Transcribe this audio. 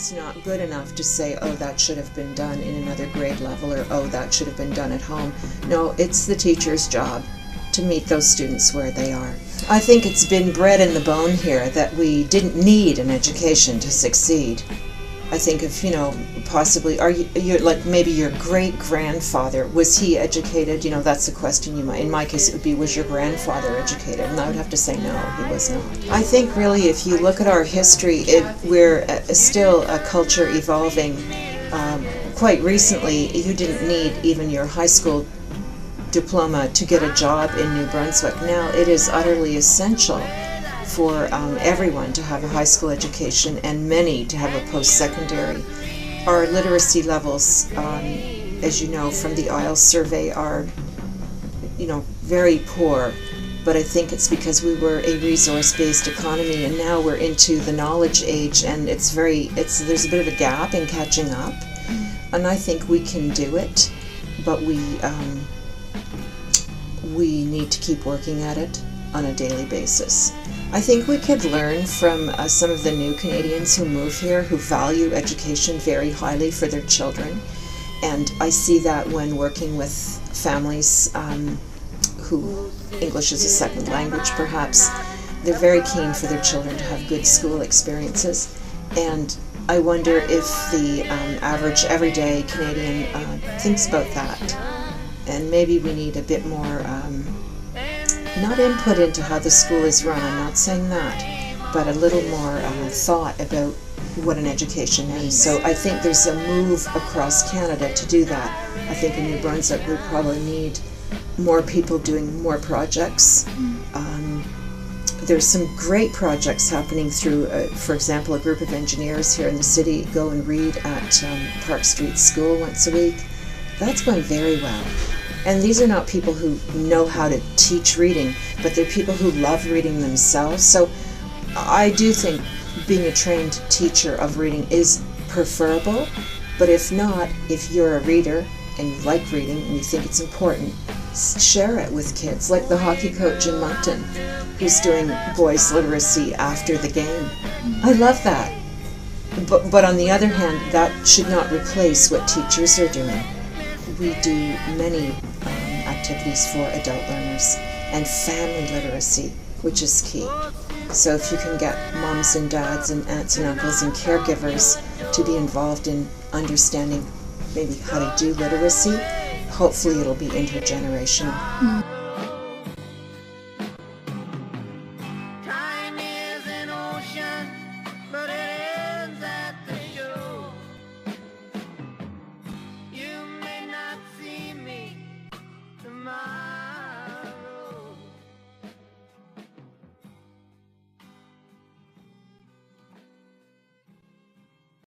it's not good enough to say, oh, that should have been done in another grade level, or oh, that should have been done at home. No, it's the teacher's job to meet those students where they are. I think it's been bred in the bone here that we didn't need an education to succeed. I think if, possibly, you're like maybe your great-grandfather, was he educated? That's a question you might, in my case it would be, was your grandfather educated? And I would have to say no, he was not. I think really if you look at our history, we're still a culture evolving. Quite recently, you didn't need even your high school diploma to get a job in New Brunswick. Now it is utterly essential for everyone to have a high school education, and many to have a post-secondary. Our literacy levels, as you know from the IELTS survey, are very poor, but I think it's because we were a resource-based economy, and now we're into the knowledge age, and there's a bit of a gap in catching up, and I think we can do it, but we need to keep working at it on a daily basis. I think we could learn from some of the new Canadians who move here, who value education very highly for their children, and I see that when working with families who English is a second language perhaps. They're very keen for their children to have good school experiences, and I wonder if the average everyday Canadian thinks about that, and maybe we need a bit more not input into how the school is run, I'm not saying that, but a little more thought about what an education is. So I think there's a move across Canada to do that. I think in New Brunswick we probably need more people doing more projects. There's some great projects happening through, for example, a group of engineers here in the city go and read at Park Street School once a week. That's going very well. And these are not people who know how to teach reading, but they're people who love reading themselves. So I do think being a trained teacher of reading is preferable, but if not, if you're a reader and you like reading and you think it's important, share it with kids, like the hockey coach in Moncton who's doing boys literacy after the game. I love that. But on the other hand, that should not replace what teachers are doing. We do many activities for adult learners and family literacy, which is key. So if you can get moms and dads and aunts and uncles and caregivers to be involved in understanding maybe how to do literacy, hopefully it'll be intergenerational.